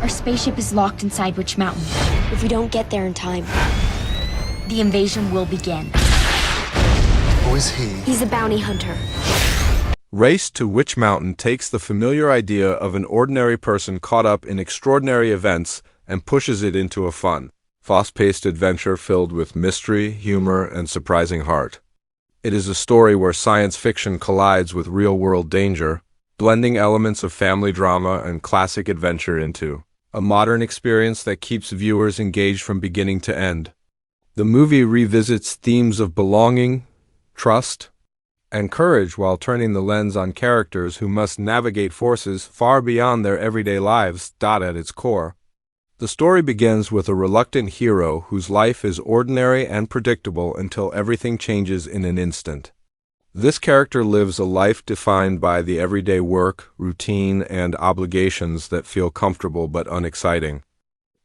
Our spaceship is locked inside Witch Mountain. If we don't get there in time. The invasion will begin. Who is he? He's a bounty hunter. Race to Witch Mountain takes the familiar idea of an ordinary person caught up in extraordinary events and pushes it into a fun, fast-paced adventure filled with mystery, humor, and surprising heart. It is a story where science fiction collides with real-world danger, blending elements of family drama and classic adventure into a modern experience that keeps viewers engaged from beginning to end. The movie revisits themes of belonging, trust, and courage while turning the lens on characters who must navigate forces far beyond their everyday lives. At its core, the story begins with a reluctant hero whose life is ordinary and predictable until everything changes in an instant. This character lives a life defined by the everyday work, routine, and obligations that feel comfortable but unexciting.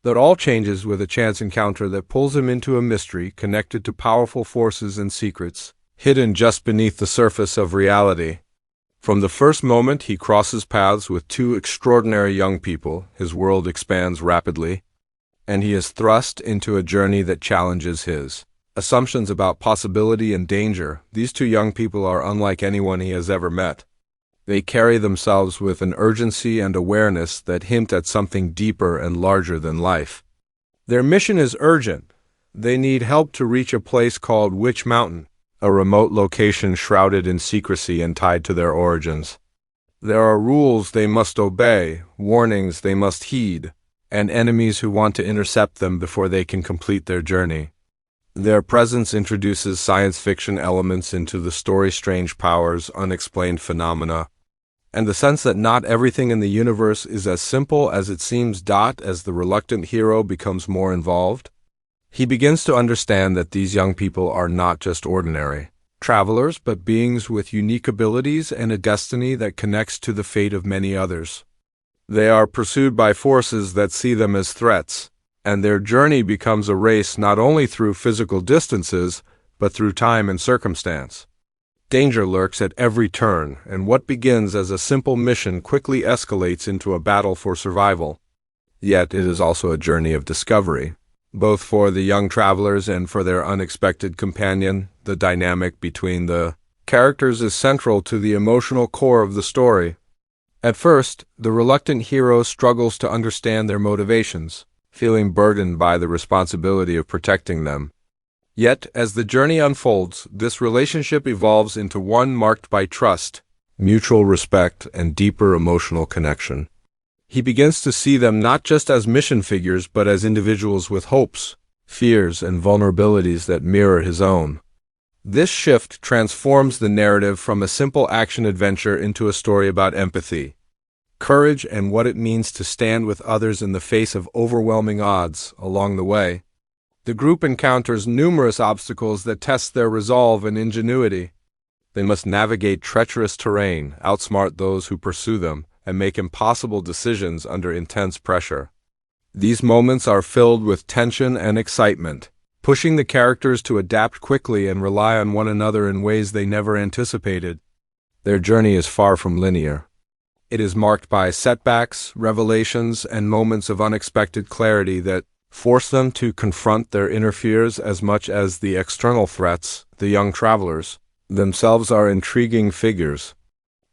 That all changes with a chance encounter that pulls him into a mystery connected to powerful forces and secrets, hidden just beneath the surface of reality. From the first moment he crosses paths with two extraordinary young people, his world expands rapidly, and he is thrust into a journey that challenges his assumptions about possibility and danger. These two young people are unlike anyone he has ever met. They carry themselves with an urgency and awareness that hint at something deeper and larger than life. Their mission is urgent. They need help to reach a place called Witch Mountain, a remote location shrouded in secrecy and tied to their origins. There are rules they must obey, warnings they must heed, and enemies who want to intercept them before they can complete their journey. Their presence introduces science fiction elements into the story's strange powers, unexplained phenomena, and the sense that not everything in the universe is as simple as it seems. As the reluctant hero becomes more involved, he begins to understand that these young people are not just ordinary travelers, but beings with unique abilities and a destiny that connects to the fate of many others. They are pursued by forces that see them as threats, and their journey becomes a race not only through physical distances, but through time and circumstance. Danger lurks at every turn, and what begins as a simple mission quickly escalates into a battle for survival. Yet it is also a journey of discovery, both for the young travelers and for their unexpected companion. The dynamic between the characters is central to the emotional core of the story. At first, the reluctant hero struggles to understand their motivations, feeling burdened by the responsibility of protecting them. Yet, as the journey unfolds, this relationship evolves into one marked by trust, mutual respect, and deeper emotional connection. He begins to see them not just as mission figures, but as individuals with hopes, fears, and vulnerabilities that mirror his own. This shift transforms the narrative from a simple action-adventure into a story about empathy, courage, and what it means to stand with others in the face of overwhelming odds. Along the way, the group encounters numerous obstacles that test their resolve and ingenuity. They must navigate treacherous terrain, outsmart those who pursue them, and make impossible decisions under intense pressure. These moments are filled with tension and excitement, pushing the characters to adapt quickly and rely on one another in ways they never anticipated. Their journey is far from linear. It is marked by setbacks, revelations, and moments of unexpected clarity that force them to confront their inner fears as much as the external threats. The young travelers themselves are intriguing figures.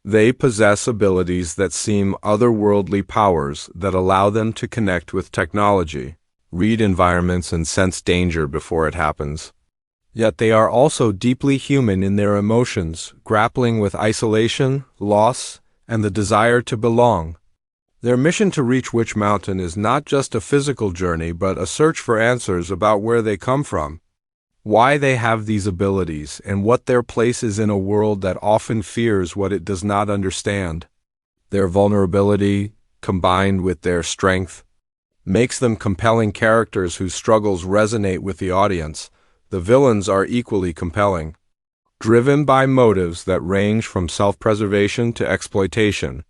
They possess abilities that seem otherworldly powers that allow them to connect with technology, read environments, and sense danger before it happens. Yet they are also deeply human in their emotions, grappling with isolation, loss, and the desire to belong. Their mission to reach Witch Mountain is not just a physical journey, but a search for answers about where they come from, why they have these abilities, and what their place is in a world that often fears what it does not understand. Their vulnerability, combined with their strength, makes them compelling characters whose struggles resonate with the audience. The villains are equally compelling, driven by motives that range from self-preservation to exploitation.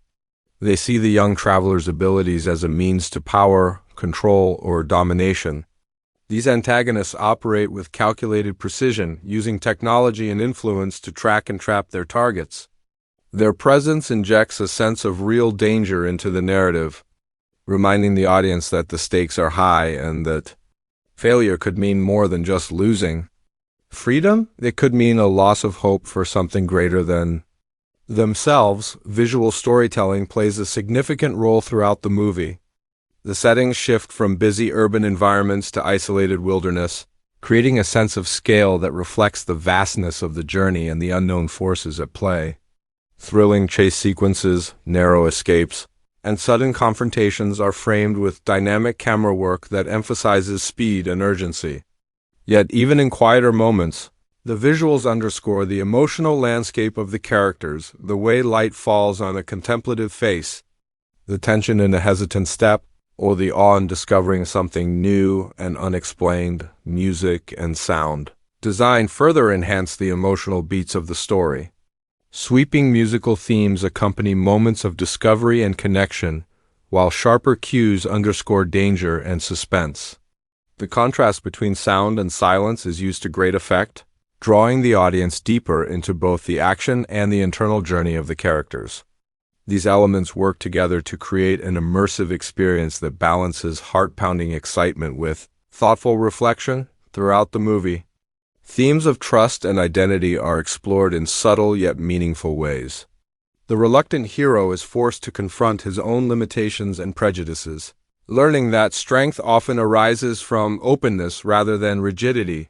They see the young traveler's abilities as a means to power, control, or domination. These antagonists operate with calculated precision, using technology and influence to track and trap their targets. Their presence injects a sense of real danger into the narrative, reminding the audience that the stakes are high and that failure could mean more than just losing. Freedom? It could mean a loss of hope for something greater than themselves. Visual storytelling plays a significant role throughout the movie. The settings shift from busy urban environments to isolated wilderness, creating a sense of scale that reflects the vastness of the journey and the unknown forces at play. Thrilling chase sequences, narrow escapes, and sudden confrontations are framed with dynamic camera work that emphasizes speed and urgency. Yet, even in quieter moments, the visuals underscore the emotional landscape of the characters, the way light falls on a contemplative face, the tension in a hesitant step, or the awe in discovering something new and unexplained. Music and sound design further enhance the emotional beats of the story. Sweeping musical themes accompany moments of discovery and connection, while sharper cues underscore danger and suspense. The contrast between sound and silence is used to great effect, drawing the audience deeper into both the action and the internal journey of the characters. These elements work together to create an immersive experience that balances heart-pounding excitement with thoughtful reflection throughout the movie. Themes of trust and identity are explored in subtle yet meaningful ways. The reluctant hero is forced to confront his own limitations and prejudices, learning that strength often arises from openness rather than rigidity.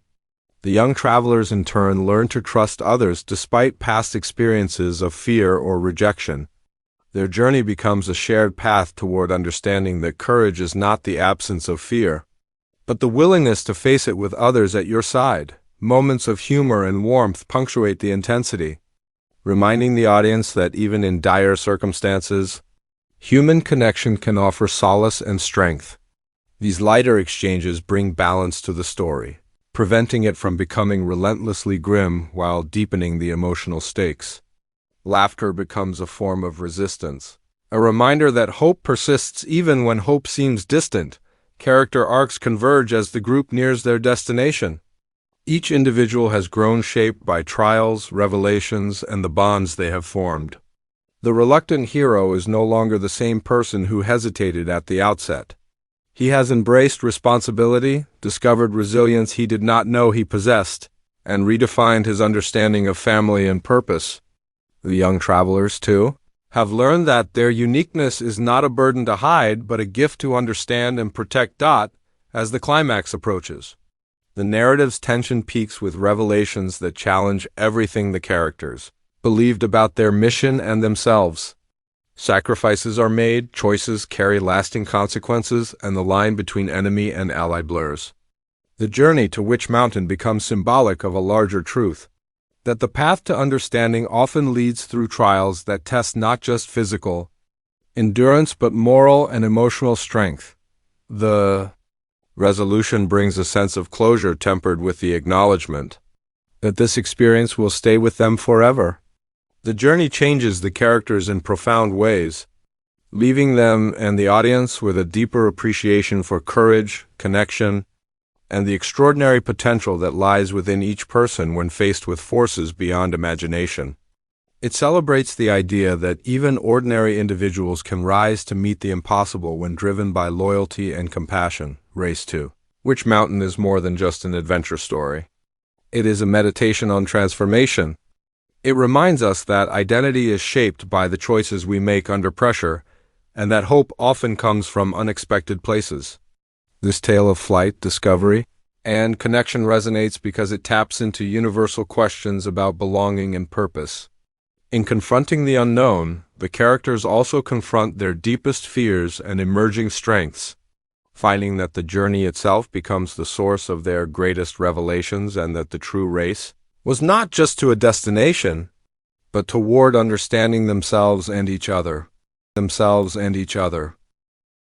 The young travelers in turn learn to trust others despite past experiences of fear or rejection. Their journey becomes a shared path toward understanding that courage is not the absence of fear, but the willingness to face it with others at your side. Moments of humor and warmth punctuate the intensity, reminding the audience that even in dire circumstances, human connection can offer solace and strength. These lighter exchanges bring balance to the story, preventing it from becoming relentlessly grim while deepening the emotional stakes. Laughter becomes a form of resistance, a reminder that hope persists even when hope seems distant. Character arcs converge as the group nears their destination. Each individual has grown shaped by trials, revelations, and the bonds they have formed. The reluctant hero is no longer the same person who hesitated at the outset. He has embraced responsibility, discovered resilience he did not know he possessed, and redefined his understanding of family and purpose. The young travelers, too, have learned that their uniqueness is not a burden to hide, but a gift to understand and protect. As the climax approaches, the narrative's tension peaks with revelations that challenge everything the characters believed about their mission and themselves. Sacrifices are made, choices carry lasting consequences, and the line between enemy and ally blurs. The journey to Witch Mountain becomes symbolic of a larger truth, that the path to understanding often leads through trials that test not just physical endurance but moral and emotional strength. The resolution brings a sense of closure tempered with the acknowledgement that this experience will stay with them forever. The journey changes the characters in profound ways, leaving them and the audience with a deeper appreciation for courage, connection, and the extraordinary potential that lies within each person when faced with forces beyond imagination. It celebrates the idea that even ordinary individuals can rise to meet the impossible when driven by loyalty and compassion. Race 2. Witch Mountain is more than just an adventure story. It is a meditation on transformation. It reminds us that identity is shaped by the choices we make under pressure, and that hope often comes from unexpected places. This tale of flight, discovery, and connection resonates because it taps into universal questions about belonging and purpose. In confronting the unknown, the characters also confront their deepest fears and emerging strengths, finding that the journey itself becomes the source of their greatest revelations and that the true race was not just to a destination, but toward understanding themselves and each other.